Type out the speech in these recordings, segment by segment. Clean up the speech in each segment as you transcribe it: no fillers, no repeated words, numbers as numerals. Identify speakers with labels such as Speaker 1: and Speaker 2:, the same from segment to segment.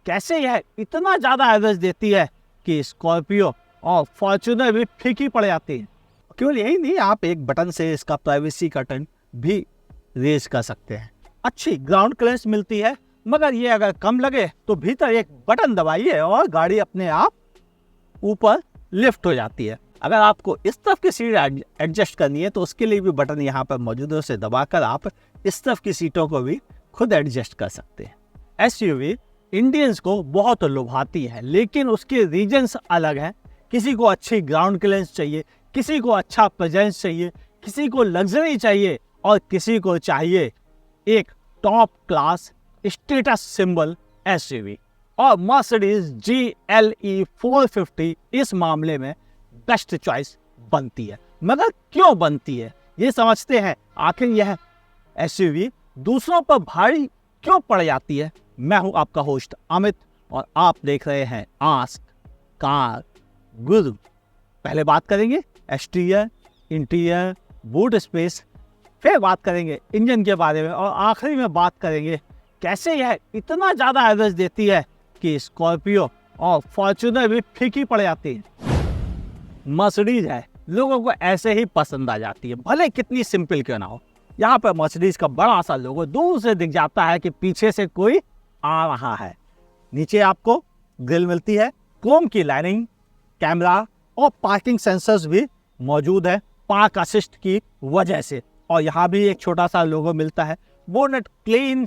Speaker 1: कैसे यह इतना ज़्यादा एवरेज देती है कि स्कॉर्पियो और फॉर्च्यूनर भी फीकी पड़ जाती है। केवल यही नहीं, आप एक बटन से इसका प्राइवेसी कर्टन भी रेज कर सकते हैं। अच्छी ग्राउंड क्लियरेंस मिलती है, मगर ये अगर कम लगे तो भीतर एक बटन दबाइए और गाड़ी अपने आप ऊपर लिफ्ट हो जाती है। अगर आपको इस तरफ की सीट एडजस्ट करनी है तो उसके लिए भी बटन यहाँ पर मौजूद है, उसे दबाकर आप इस तरफ की सीटों को भी खुद एडजस्ट कर सकते हैं। एसयूवी इंडियंस को बहुत लुभाती है, लेकिन उसके रीजन्स अलग हैं। किसी को अच्छी ग्राउंड क्लियरेंस चाहिए, किसी को अच्छा प्रेजेंस चाहिए, किसी को लग्जरी चाहिए और किसी को चाहिए एक top class status symbol SUV. और मर्सिडीज GLE 450 इस मामले में बेस्ट चॉइस बनती है। मगर क्यों बनती है, ये समझते हैं। आखिर यह एसयूवी दूसरों पर भारी क्यों पड़ जाती है। मैं हूं आपका होस्ट अमित और आप देख रहे हैं आस्क कार गुरु। पहले बात करेंगे एक्सटीरियर, इंटीरियर, बूट स्पेस, फिर बात करेंगे इंजन के बारे में और आखिरी में बात करेंगे कैसे यह इतना ज़्यादा एवरेज देती है कि स्कॉर्पियो और फॉर्च्यूनर भी फीकी पड़ जाती है। मर्सिडीज है, लोगों को ऐसे ही पसंद आ जाती है, भले कितनी सिंपल क्यों ना हो। यहाँ पर मर्सिडीज का बड़ा सा लोगो दूर से दिख जाता है कि पीछे से कोई आ रहा है। नीचे आपको ग्रिल मिलती है, क्रोम की लाइनिंग, कैमरा और पार्किंग सेंसर्स भी मौजूद है पार्क असिस्ट की वजह से। और यहाँ भी एक छोटा सा लोगो मिलता है। बोनेट क्लीन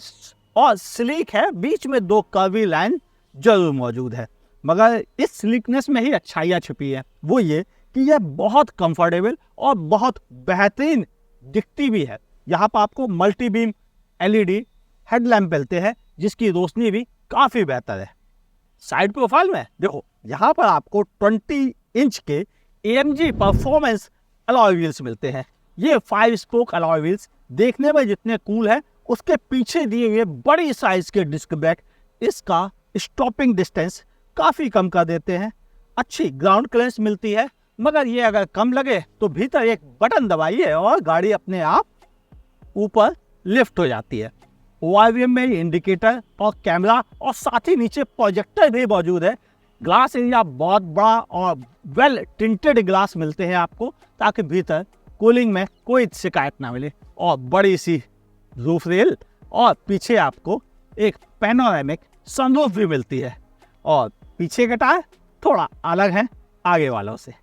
Speaker 1: और स्लीक है, बीच में दो कर्वी लाइन जरूर मौजूद है, मगर इस स्लीकनेस में ही अच्छाइयाँ छुपी है। वो ये कि यह बहुत कंफर्टेबल और बहुत बेहतरीन दिखती भी है। यहाँ पर आपको मल्टी बीम LED हेडलैम्प मिलते हैं, जिसकी रोशनी भी काफ़ी बेहतर है। साइड प्रोफाइल में देखो, यहाँ पर आपको 20 इंच के AMG परफॉर्मेंस अलॉय व्हील्स मिलते हैं। ये 5 स्पोक अलॉय व्हील्स देखने में जितने कूल है, उसके पीछे दिए हुए बड़ी साइज के डिस्क ब्रेक इसका स्टॉपिंग डिस्टेंस काफ़ी कम कर देते हैं। अच्छी ग्राउंड क्लियरेंस मिलती है, मगर ये अगर कम लगे तो भीतर एक बटन दबाइए और गाड़ी अपने आप ऊपर लिफ्ट हो जाती है। ORVM में इंडिकेटर और कैमरा और साथ ही नीचे प्रोजेक्टर भी मौजूद है। ग्लास एरिया बहुत बड़ा और वेल टिंटेड ग्लास मिलते हैं आपको, ताकि भीतर कूलिंग में कोई शिकायत ना मिले। और बड़ी सी रूफ रेल और पीछे आपको एक पैनोरामिक सनरूफ भी मिलती है। और पीछे का टायर थोड़ा अलग है आगे वालों से।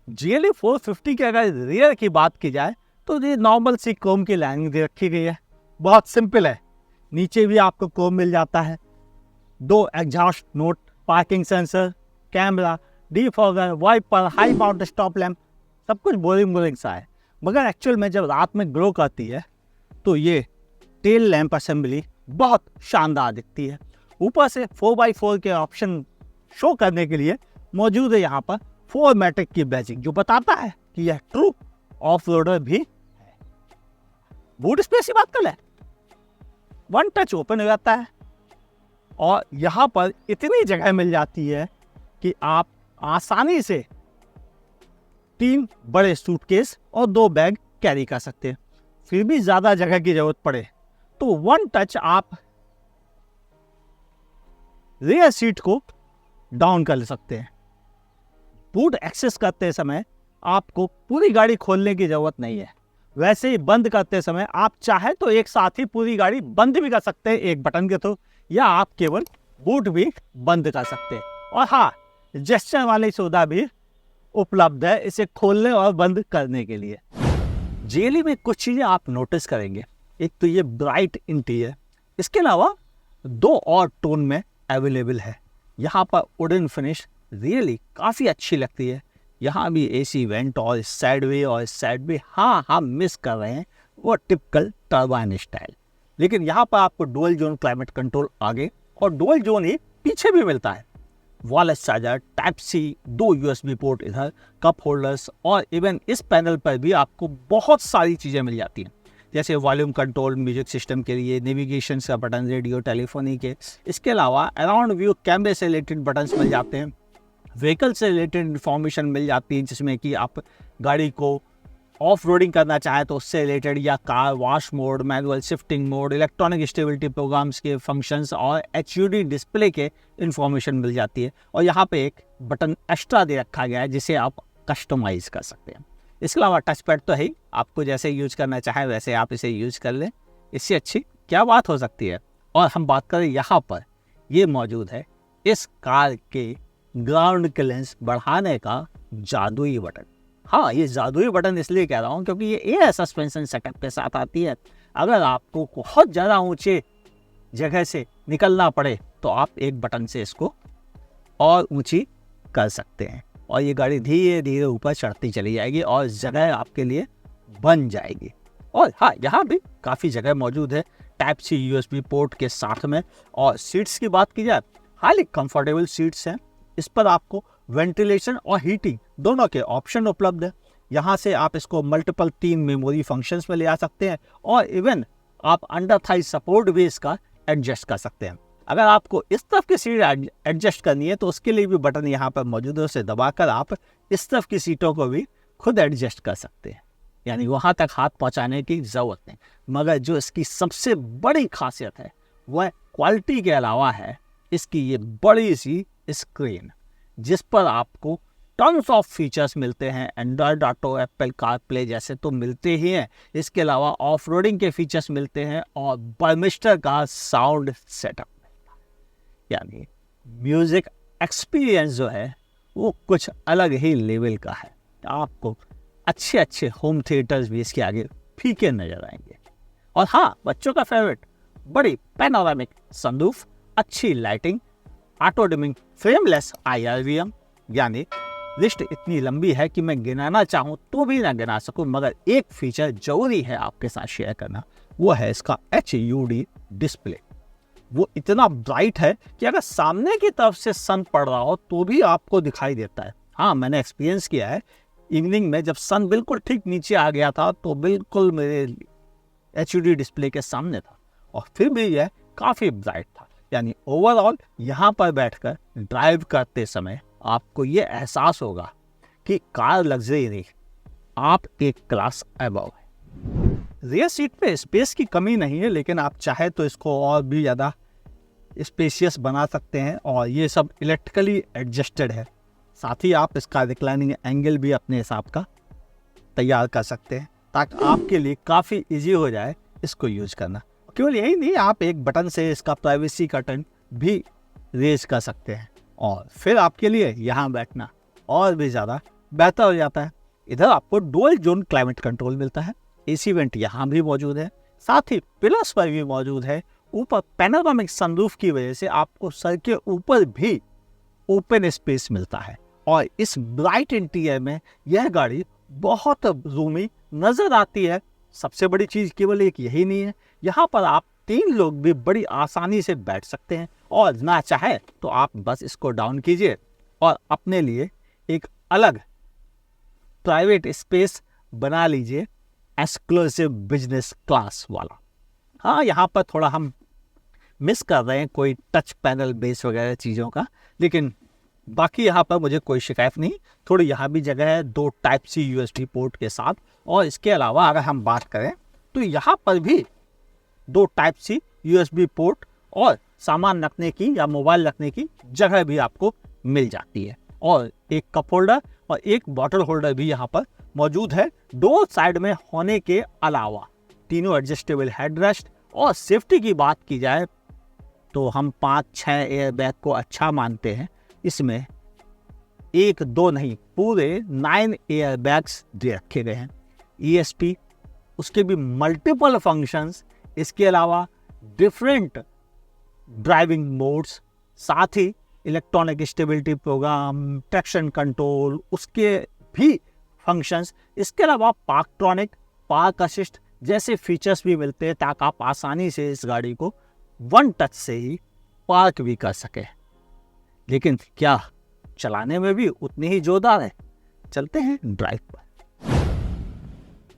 Speaker 1: GLE 450 के अगर रियर की बात की जाए तो ये नॉर्मल सी क्रोम की लाइनिंग दे रखी गई है, बहुत सिंपल है। नीचे भी आपको क्रोम मिल जाता है, 2 exhaust note, parking sensor, camera, defogger, wiper, high mount stop lamp, सब कुछ बोरिंग सा है। मगर एक्चुअल में जब रात में ग्लो करती है तो ये टेल लैंप असेंबली बहुत शानदार दिखती है। ऊपर से 4x4 के ऑप्शन शो करने के लिए मौजूद है यहाँ पर 4मैटिक की बैजिंग, जो बताता है कि यह ट्रू ऑफ रोडर भी है। बूट स्पेस की बात कर ले, 1 टच ओपन हो जाता है और यहाँ पर इतनी जगह मिल जाती है कि आप आसानी से 3 बड़े सूटकेस और 2 बैग कैरी कर सकते हैं। फिर भी ज़्यादा जगह की जरूरत पड़े तो 1 टच आप रियर सीट को डाउन कर सकते हैं। बूट एक्सेस करते समय आपको पूरी गाड़ी खोलने की जरूरत नहीं है। वैसे ही बंद करते समय आप चाहे तो एक साथ ही पूरी गाड़ी बंद भी कर सकते हैं एक बटन के थ्रू, या आप केवल बूट भी बंद कर सकते हैं। और हाँ, जेस्चर वाली सुविधा भी उपलब्ध है इसे खोलने और बंद करने के लिए। GLE में कुछ चीज़ें आप नोटिस करेंगे। एक तो ये ब्राइट इंटीरियर, इसके अलावा 2 और टोन में अवेलेबल है। यहाँ पर वुडन फिनिश रियली काफ़ी अच्छी लगती है। यहाँ भी AC वेंट और इस साइड भी हाँ हम मिस कर रहे हैं वो टिपिकल टर्बाइन स्टाइल। लेकिन यहाँ पर आपको डुअल जोन क्लाइमेट कंट्रोल आगे और डुअल जोन ही पीछे भी मिलता है। Wireless charger, Type-C, 2 USB port इधर, कप होल्डर्स और इवन इस पैनल पर भी आपको बहुत सारी चीज़ें मिल जाती हैं, जैसे वॉल्यूम कंट्रोल, म्यूजिक सिस्टम के लिए, नेविगेशन का बटन, रेडियो, टेलीफोनी के। इसके अलावा अराउंड व्यू कैमरे से रिलेटेड बटन्स मिल जाते हैं, व्हीकल से रिलेटेड इन्फॉर्मेशन मिल जाती है, जिसमें कि आप गाड़ी को ऑफ रोडिंग करना चाहे तो उससे रिलेटेड, या car wash mode, manual shifting mode, electronic stability programs के फंक्शंस और HUD डिस्प्ले के इंफॉर्मेशन मिल जाती है। और यहाँ पे एक बटन एक्स्ट्रा दे रखा गया है जिसे आप कस्टमाइज कर सकते हैं। इसके अलावा टच पैड तो है ही, आपको जैसे यूज करना चाहे वैसे आप इसे यूज कर लें, इससे अच्छी क्या बात हो सकती है। और हम बात करें यहाँ पर ये मौजूद है इस कार के ग्राउंड क्लियरेंस बढ़ाने का जादुई बटन। हाँ, ये जादुई बटन इसलिए कह रहा हूँ क्योंकि ये एयर सस्पेंशन सेटअप के साथ आती है। अगर आपको बहुत ज़्यादा ऊंचे जगह से निकलना पड़े तो आप एक बटन से इसको और ऊंची कर सकते हैं और ये गाड़ी धीरे धीरे ऊपर चढ़ती चली जाएगी और जगह आपके लिए बन जाएगी। और हाँ, यहाँ भी काफ़ी जगह मौजूद है टाइप सी USB पोर्ट के साथ में। और सीट्स की बात की जाए, हाईली कंफर्टेबल सीट्स हैं। इस पर आपको वेंटिलेशन और हीटिंग दोनों के ऑप्शन उपलब्ध है। यहाँ से आप इसको मल्टीपल 3 मेमोरी फंक्शंस में ले आ सकते हैं और इवन आप अंडर थाई सपोर्ट भी इसका एडजस्ट कर सकते हैं। अगर आपको इस तरफ की सीट एडजस्ट करनी है तो उसके लिए भी बटन यहाँ पर मौजूद है, उसे दबाकर आप इस तरफ की सीटों को भी खुद एडजस्ट कर सकते हैं, यानी वहाँ तक हाथ पहुँचाने की ज़रूरत नहीं। मगर जो इसकी सबसे बड़ी खासियत है वह क्वालिटी के अलावा है इसकी ये बड़ी सी स्क्रीन, जिस पर आपको टन्स ऑफ फीचर्स मिलते हैं। एंड्रॉयड ऑटो, एप्पल कारप्ले जैसे तो मिलते ही हैं, इसके अलावा ऑफ रोडिंग के फीचर्स मिलते हैं और बर्मिस्टर का साउंड सेटअप मिलता है। यानी म्यूजिक एक्सपीरियंस जो है वो कुछ अलग ही लेवल का है। आपको अच्छे अच्छे होम थिएटर्स भी इसके आगे फीके नजर आएंगे। और हाँ, बच्चों का फेवरेट, बड़ी पैनोरामिक सनरूफ, अच्छी lighting, auto dimming, frameless IRVM। यानी लिस्ट इतनी लंबी है कि मैं गिनाना चाहूँ तो भी ना गिना सकूँ, मगर एक फीचर जरूरी है आपके साथ शेयर करना, वो है इसका HUD डिस्प्ले। वो इतना ब्राइट है कि अगर सामने की तरफ से सन पड़ रहा हो तो भी आपको दिखाई देता है। हाँ, मैंने एक्सपीरियंस किया है, इवनिंग में जब सन बिल्कुल ठीक नीचे आ गया था तो बिल्कुल मेरे HUD डिस्प्ले के सामने था और फिर भी यह काफ़ी ब्राइट था। यानी ओवरऑल यहाँ पर बैठकर ड्राइव करते समय आपको ये एहसास होगा कि कार लग्जरी नहीं, आप एक क्लास अबव है। रियर सीट पे स्पेस की कमी नहीं है, लेकिन आप चाहे तो इसको और भी ज़्यादा स्पेशियस बना सकते हैं और ये सब इलेक्ट्रिकली एडजस्टेड है। साथ ही आप इसका रिक्लाइनिंग एंगल भी अपने हिसाब का तैयार कर सकते हैं ताकि आपके लिए काफ़ी इजी हो जाए इसको यूज करना। केवल यही नहीं, आप एक बटन से इसका प्राइवेसी कर्टन भी रेज कर सकते हैं और फिर आपके लिए यहाँ बैठना और भी ज़्यादा बेहतर हो जाता है। इधर आपको डुअल जोन क्लाइमेट कंट्रोल मिलता है, AC वेंट यहाँ भी मौजूद है, साथ ही पिलर्स पर भी मौजूद है। ऊपर पैनोरामिक सनरूफ की वजह से आपको सर के ऊपर भी ओपन स्पेस मिलता है और इस ब्राइट इंटीरियर में यह गाड़ी बहुत रूमी नजर आती है। सबसे बड़ी चीज केवल एक यही नहीं है, यहाँ पर आप 3 लोग भी बड़ी आसानी से बैठ सकते हैं और ना चाहे तो आप बस इसको डाउन कीजिए और अपने लिए एक अलग प्राइवेट स्पेस बना लीजिए, एक्सक्लूसिव बिजनेस क्लास वाला। हाँ, यहाँ पर थोड़ा हम मिस कर रहे हैं कोई टच पैनल बेस वगैरह चीज़ों का, लेकिन बाकी यहाँ पर मुझे कोई शिकायत नहीं। थोड़ी यहाँ भी जगह है 2 टाइप सी USB पोर्ट के साथ, और इसके अलावा अगर हम बात करें तो यहाँ पर भी 2 टाइप सी USB पोर्ट और सामान रखने की या मोबाइल रखने की जगह भी आपको मिल जाती है और एक कप होल्डर और एक बॉटल होल्डर भी यहाँ पर मौजूद है। 2 साइड में होने के अलावा तीनों एडजस्टेबल हेडरेस्ट। और सेफ्टी की बात की जाए तो हम 5-6 एयर बैग को अच्छा मानते हैं, इसमें 1-2 नहीं पूरे 9 एयर बैग्स दे रखे गए हैं। ESP, उसके भी मल्टीपल फंक्शंस, इसके अलावा डिफरेंट ड्राइविंग मोड्स, साथ ही electronic stability programme, traction control, उसके भी फंक्शंस। इसके अलावा पार्कट्रॉनिक, पार्क असिस्ट जैसे फीचर्स भी मिलते हैं ताकि आप आसानी से इस गाड़ी को 1 टच से ही पार्क भी कर सके। लेकिन क्या चलाने में भी उतनी ही जोरदार है? चलते हैं ड्राइव पर।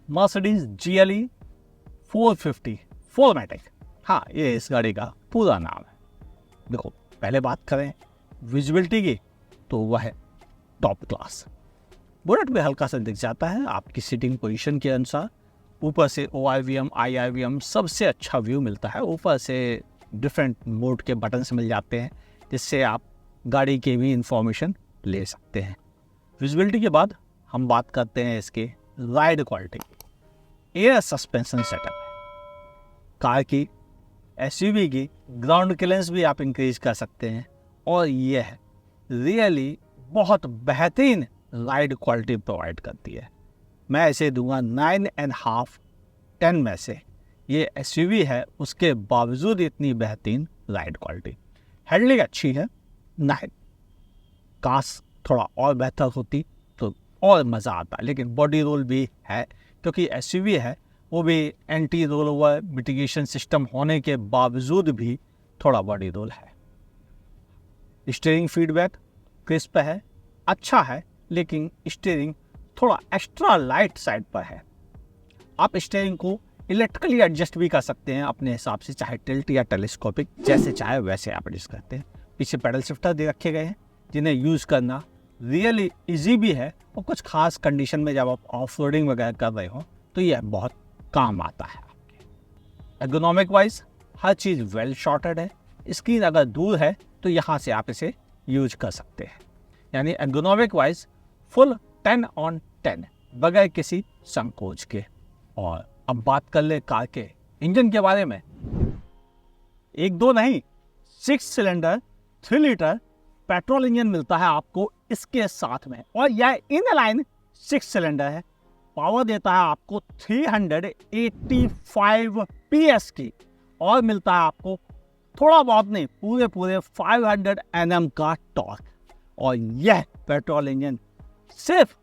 Speaker 1: मर्सिडीज GLE 450 4मैटिक, हाँ ये इस गाड़ी का पूरा नाम है। देखो, पहले बात करें विजिबिलिटी की तो वह है टॉप क्लास। बोनट में हल्का सा दिख जाता है आपकी सीटिंग पोजीशन के अनुसार। ऊपर से ORVM, IRVM सबसे अच्छा व्यू मिलता है। ऊपर से डिफरेंट मोड के बटन्स मिल जाते हैं जिससे आप गाड़ी की भी इंफॉर्मेशन ले सकते हैं। विजिबिलिटी के बाद हम बात करते हैं इसके राइड क्वालिटी की। एयर सस्पेंशन सेटअप है कार की, SUV की ग्राउंड क्लियरेंस भी आप इंक्रीज कर सकते हैं और यह रियली बहुत बेहतरीन राइड क्वालिटी प्रोवाइड करती है। मैं इसे दूंगा 9.5 10 में से। ये SUV है, उसके बावजूद इतनी बेहतरीन राइड क्वालिटी। हैंडलिंग अच्छी है 9, काश थोड़ा और बेहतर होती तो और मज़ा आता, लेकिन बॉडी रोल भी है क्योंकि SUV है, वो भी anti roll over mitigation system होने के बावजूद भी थोड़ा बॉडी रोल है। स्टीयरिंग फीडबैक क्रिस्प है, अच्छा है, लेकिन स्टीयरिंग थोड़ा एक्स्ट्रा लाइट साइड पर है। आप स्टीयरिंग को इलेक्ट्रिकली एडजस्ट भी कर सकते हैं अपने हिसाब से, चाहे टिल्ट या टेलीस्कोपिक, जैसे चाहे वैसे आप एडजस्ट करते हैं। पीछे पैडल शिफ्टर दे रखे गए हैं जिन्हें यूज़ करना रियली इजी भी है और कुछ खास कंडीशन में जब आप ऑफ रोडिंग वगैरह कर रहे हो तो यह बहुत काम आता है आपके। एर्गोनॉमिक वाइज हर चीज़ वेल शॉर्टेड है। स्क्रीन अगर दूर है तो यहाँ से आप इसे यूज कर सकते हैं, यानी एर्गोनॉमिक वाइज फुल 10 on 10 बगैर किसी संकोच के। और अब बात कर ले कार के इंजन के बारे में। 1-2 नहीं, 6 सिलेंडर 3 लीटर पेट्रोल इंजन मिलता है आपको इसके साथ में, और यह इनलाइन 6 सिलेंडर है। पावर देता है आपको 385 PS की, और मिलता है आपको थोड़ा बहुत नहीं, पूरे 500 Nm का टॉर्क। और यह पेट्रोल इंजन सिर्फ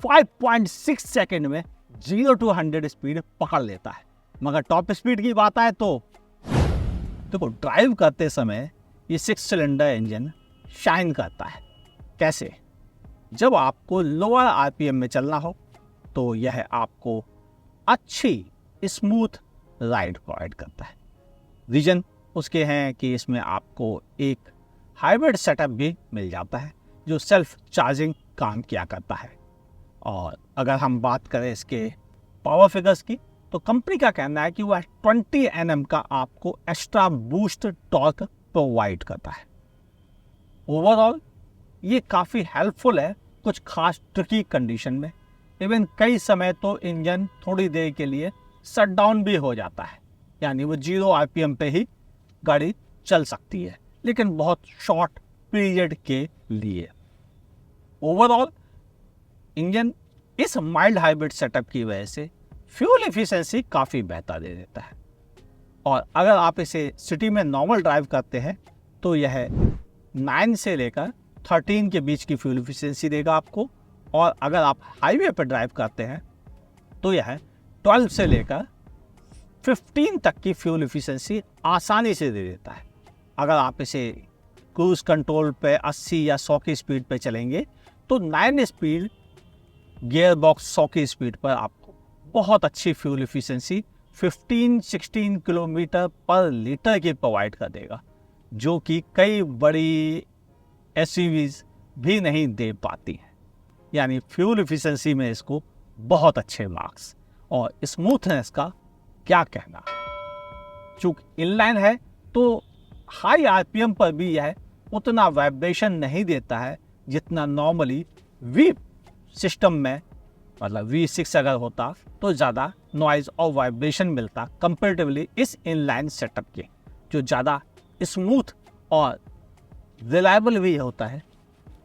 Speaker 1: 5.6 सेकेंड में 0 to 100 स्पीड पकड़ लेता है। मगर टॉप स्पीड की बात आए तो देखो, ड्राइव करते समय ये 6 सिलेंडर इंजन शाइन करता है। कैसे? जब आपको लोअर RPM में चलना हो तो यह आपको अच्छी स्मूथ राइड प्रोवाइड करता है। रीजन उसके हैं कि इसमें आपको एक हाइब्रिड सेटअप भी मिल जाता है जो सेल्फ चार्जिंग काम किया करता है। और अगर हम बात करें इसके पावर फिगर्स की तो कंपनी का कहना है कि वह 20 Nm का आपको एक्स्ट्रा बूस्ट टॉर्क प्रोवाइड करता है। ओवरऑल ये काफ़ी हेल्पफुल है कुछ खास ट्रिकी कंडीशन में। इवन कई समय तो इंजन थोड़ी देर के लिए शट डाउन भी हो जाता है, यानी वो 0 RPM पे ही गाड़ी चल सकती है, लेकिन बहुत शॉर्ट पीरियड के लिए। ओवरऑल इंजन इस माइल्ड हाइब्रिड सेटअप की वजह से फ्यूल एफिशिएंसी काफ़ी बेहतर दे देता है। और अगर आप इसे सिटी में नॉर्मल ड्राइव करते हैं तो यह 9 से लेकर 13 के बीच की फ्यूल एफिशिएंसी देगा आपको, और अगर आप हाईवे पर ड्राइव करते हैं तो यह 12 से लेकर 15 तक की फ्यूल एफिशिएंसी आसानी से दे देता है। अगर आप इसे क्रूज कंट्रोल पे 80 या 100 की स्पीड पे चलेंगे तो 9 स्पीड गियर बॉक्स 100 की स्पीड पर आपको बहुत अच्छी फ्यूल एफिशिएंसी 15-16 किलोमीटर पर लीटर की प्रोवाइड कर देगा, जो कि कई बड़ी SUVs भी नहीं दे पाती हैं। यानी फ्यूल एफिशिएंसी में इसको बहुत अच्छे मार्क्स। और स्मूथनेस का क्या कहना, चूंकि इनलाइन है तो हाई RPM पर भी यह उतना वाइब्रेशन नहीं देता है जितना नॉर्मली V सिस्टम में, मतलब V6 अगर होता तो ज़्यादा नॉइज़ और वाइब्रेशन मिलता कंपेरेटिवली इस इनलाइन सेटअप के, जो ज़्यादा स्मूथ और रिलायबल भी होता है।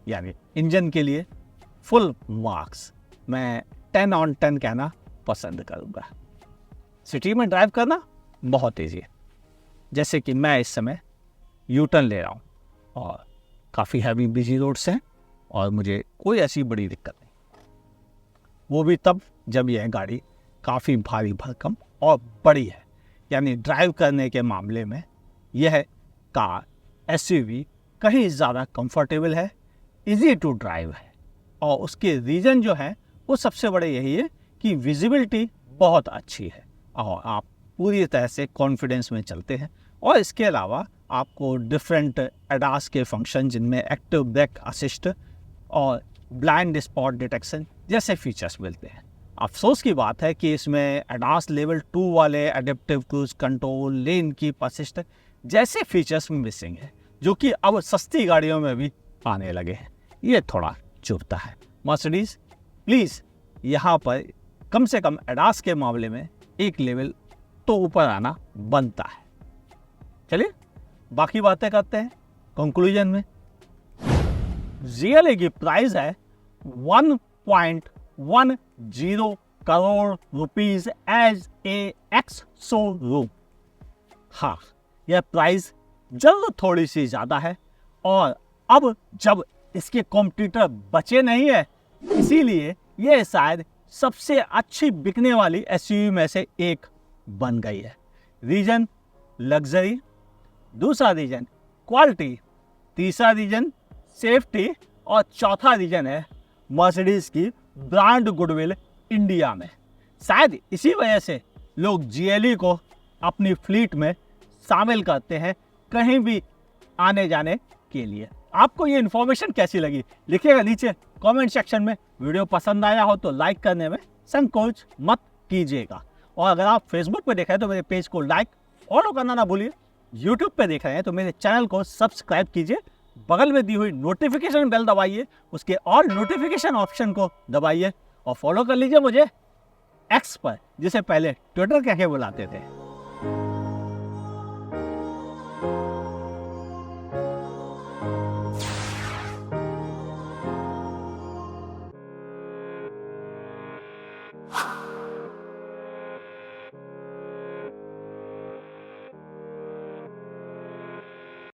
Speaker 1: यानी इंजन के लिए फुल मार्क्स मैं 10 on 10 कहना पसंद करूँगा। सिटी में ड्राइव करना बहुत ईजी है, जैसे कि मैं इस समय U-टर्न ले रहा हूँ और काफ़ी हैवी बिजी रोड्स हैं और मुझे कोई ऐसी बड़ी दिक्कत नहीं, वो भी तब जब यह गाड़ी काफ़ी भारी भरकम और बड़ी है। यानी ड्राइव करने के मामले में यह कार SUV कहीं ज़्यादा कंफर्टेबल है, इजी टू ड्राइव है। और उसके रीज़न जो है वो सबसे बड़े यही है कि विजिबिलिटी बहुत अच्छी है और आप पूरी तरह से कॉन्फिडेंस में चलते हैं। और इसके अलावा आपको डिफरेंट ADAS के फंक्शन, जिनमें एक्टिव ब्रेक असिस्ट और ब्लाइंड स्पॉट डिटेक्शन जैसे फीचर्स मिलते हैं। अफसोस की बात है कि इसमें एडास लेवल 2 वाले adaptive cruise control, lane keep assist जैसे फीचर्स मिसिंग है, जो कि अब सस्ती गाड़ियों में भी आने लगे हैं। ये थोड़ा चुभता है। मर्सिडीज प्लीज़ यहाँ पर कम से कम एडास के मामले में एक लेवल तो ऊपर आना बनता है। चलिए बाकी बातें करते हैं। कंक्लूजन में GLA की प्राइस है 1.10 crore rupees as a ex showroom. हाँ, यह प्राइस जरूर थोड़ी सी ज़्यादा है, और अब जब इसके कॉम्पिटिटर बचे नहीं है, इसीलिए यह शायद सबसे अच्छी बिकने वाली SUV में से एक बन गई है। रीजन लग्जरी, दूसरा रीजन क्वालिटी, तीसरा रीजन सेफ्टी, और चौथा रीजन है मर्सिडीज की ब्रांड गुडविल इंडिया में। शायद इसी वजह से लोग GLE को अपनी फ्लीट में शामिल करते हैं कहीं भी आने जाने के लिए। आपको ये इन्फॉर्मेशन कैसी लगी लिखिएगा नीचे कमेंट सेक्शन में। वीडियो पसंद आया हो तो लाइक करने में संकोच मत कीजिएगा, और अगर आप फेसबुक पे देख रहे हैं तो मेरे पेज को लाइक फॉलो करना ना भूलिए। यूट्यूब पे देख रहे हैं तो मेरे चैनल को सब्सक्राइब कीजिए, बगल में दी हुई नोटिफिकेशन बेल दबाइए, उसके और नोटिफिकेशन ऑप्शन को दबाइए, और फॉलो कर लीजिए मुझे एक्स पर, जिसे पहले ट्विटर कह के बुलाते थे।